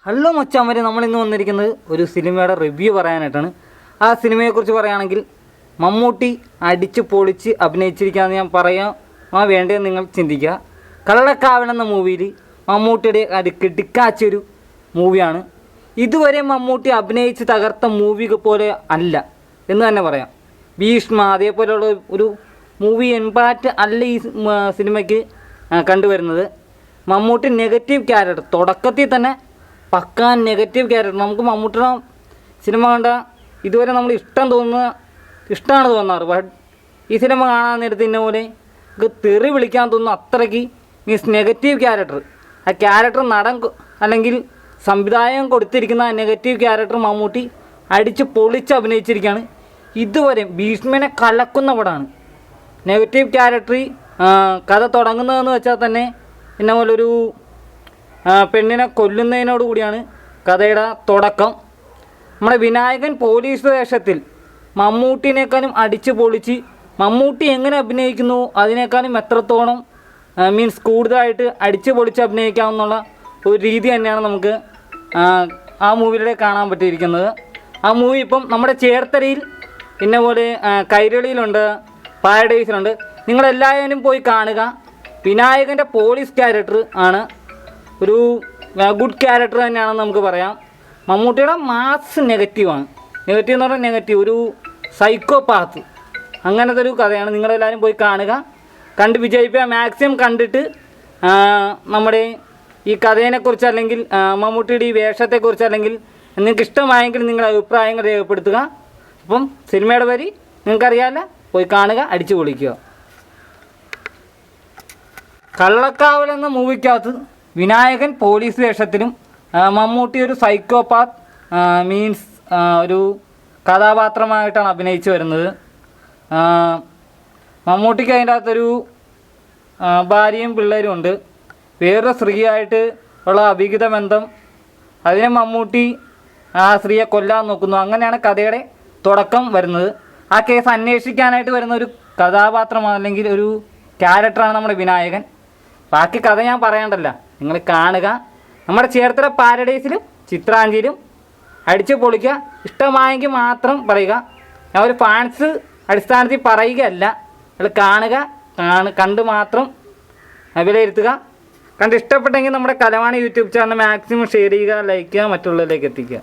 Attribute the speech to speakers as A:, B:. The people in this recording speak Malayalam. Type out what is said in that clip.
A: ഹലോ മച്ചാന്മാരെ, നമ്മളിന്ന് വന്നിരിക്കുന്നത് ഒരു സിനിമയുടെ റിവ്യൂ പറയാനായിട്ടാണ്. ആ സിനിമയെക്കുറിച്ച് പറയുകയാണെങ്കിൽ മമ്മൂട്ടി അടിച്ച് പൊളിച്ച് അഭിനയിച്ചിരിക്കുകയെന്ന് ഞാൻ പറയാം വേണ്ടതെന്ന് നിങ്ങൾ ചിന്തിക്കുക. കള്ളക്കാവൽ എന്ന മൂവിയിൽ മമ്മൂട്ടിയുടെ അത് കിടുക്കാച്ചൊരു മൂവിയാണ്. ഇതുവരെ മമ്മൂട്ടി അഭിനയിച്ച് തകർത്ത മൂവി പോലെ അല്ല എന്ന് തന്നെ പറയാം. ഭീഷ്മ അതേപോലെയുള്ള ഒരു മൂവി ഇമ്പാക്റ്റ് അല്ല ഈ സിനിമയ്ക്ക് കണ്ടുവരുന്നത്. മമ്മൂട്ടി നെഗറ്റീവ് ക്യാരക്ടർ തുടക്കത്തിൽ തന്നെ പക്കാ നെഗറ്റീവ് ക്യാരക്ടർ. നമുക്ക് മമ്മൂട്ടിയുടെ സിനിമ കണ്ട ഇതുവരെ നമ്മൾ ഇഷ്ടമാണ് തോന്നാറ്. ബട്ട് ഈ സിനിമ കാണാൻ നേരത്തെ ഇന്ന പോലെ തെറി വിളിക്കാൻ തോന്നുന്നു. അത്രയ്ക്ക് മീൻസ് നെഗറ്റീവ് ക്യാരക്ടർ. ആ ക്യാരക്ടർ അല്ലെങ്കിൽ സംവിധായകൻ കൊടുത്തിരിക്കുന്ന ആ നെഗറ്റീവ് ക്യാരക്ടർ മമ്മൂട്ടി അടിച്ച് പൊളിച്ച് അഭിനയിച്ചിരിക്കുകയാണ്. ഇതുവരെ ഭീഷ്മനെ കലക്കുന്ന പടമാണ്. നെഗറ്റീവ് ക്യാരക്ടർ കഥ തുടങ്ങുന്നതെന്ന് വെച്ചാൽ തന്നെ എന്നെ പോലൊരു പെണ്ണിനെ കൊല്ലുന്നതിനോട് കൂടിയാണ് കഥയുടെ തുടക്കം. നമ്മുടെ വിനായകൻ പോലീസ് വേഷത്തിൽ മമ്മൂട്ടിനേക്കാളും അടിച്ച് പൊളിച്ച് മമ്മൂട്ടി എങ്ങനെ അഭിനയിക്കുന്നു അതിനേക്കാളും എത്രത്തോളം മീൻസ് കൂടുതലായിട്ട് അടിച്ച് പൊളിച്ച് അഭിനയിക്കാമെന്നുള്ള ഒരു രീതി തന്നെയാണ് നമുക്ക് ആ മൂവിയിലൂടെ കാണാൻ പറ്റിയിരിക്കുന്നത്. ആ മൂവി ഇപ്പം നമ്മുടെ ചേർത്തലയിൽ ഇന്ന പോലെ കൈരളിയിലുണ്ട്, പാരഡൈസിലുണ്ട്. നിങ്ങളെല്ലാവരും പോയി കാണുക. വിനായകൻ്റെ പോലീസ് ക്യാരക്ടർ ആണ് ഒരു ഗുഡ് ക്യാരക്ടർ തന്നെയാണെന്ന് നമുക്ക് പറയാം. മമ്മൂട്ടിയുടെ മാസ് നെഗറ്റീവാണ്. നെഗറ്റീവ് എന്ന് പറഞ്ഞാൽ നെഗറ്റീവ് ഒരു സൈക്കോപാത്ത് അങ്ങനത്തെ ഒരു കഥയാണ്. നിങ്ങളെല്ലാവരും പോയി കാണുക, കണ്ട് വിജയിക്കുക. മാക്സിമം കണ്ടിട്ട് നമ്മുടെ ഈ കഥേനെക്കുറിച്ച് അല്ലെങ്കിൽ മമ്മൂട്ടിയുടെ ഈ വേഷത്തെക്കുറിച്ച് അല്ലെങ്കിൽ നിങ്ങൾക്ക് ഇഷ്ടമായെങ്കിൽ നിങ്ങളുടെ അഭിപ്രായങ്ങൾ രേഖപ്പെടുത്തുക. അപ്പം സിനിമയുടെ വരി നിങ്ങൾക്കറിയാമല്ലോ, പോയി കാണുക, അടിച്ചു പൊളിക്കുക. കള്ളക്കാവൽ എന്ന മൂവിക്കകത്ത് വിനായകൻ പോലീസ് വേഷത്തിലും മമ്മൂട്ടി ഒരു സൈക്കോപാത്ത് മീൻസ് ഒരു കഥാപാത്രമായിട്ടാണ് അഭിനയിച്ചു വരുന്നത്. മമ്മൂട്ടിക്ക് അതിൻ്റെ അകത്തൊരു ഭാര്യയും പിള്ളേരും ഉണ്ട്. വേറൊരു സ്ത്രീയായിട്ട് ഉള്ള അവിഹിത ബന്ധം, അതിനെ മമ്മൂട്ടി ആ സ്ത്രീയെ കൊല്ലാൻ നോക്കുന്നു. അങ്ങനെയാണ് കഥയുടെ തുടക്കം വരുന്നത്. ആ കേസ് അന്വേഷിക്കാനായിട്ട് വരുന്ന ഒരു കഥാപാത്രമാണ് അല്ലെങ്കിൽ ഒരു ക്യാരക്ടറാണ് നമ്മുടെ വിനായകൻ. ബാക്കി കഥ ഞാൻ പറയണ്ടല്ല, നിങ്ങൾ കാണുക. നമ്മുടെ ചേർത്തല പാരഡൈസിലും ചിത്രാഞ്ജലിയിലും അടിച്ച് പൊളിക്കുക. ഇഷ്ടമായെങ്കിൽ മാത്രം പറയുക. ഞാൻ ഒരു ഫാൻസ് അടിസ്ഥാനത്തിൽ പറയുകയല്ല. നിങ്ങൾ കാണുക, കണ്ട് മാത്രം വിലയിരുത്തുക. കണ്ട് ഇഷ്ടപ്പെട്ടെങ്കിൽ നമ്മുടെ കലവാണി യൂട്യൂബ് ചാനൽ മാക്സിമം ഷെയർ ചെയ്യുക, ലൈക്ക് ചെയ്യുക, മറ്റുള്ളവരിലേക്ക് എത്തിക്കുക.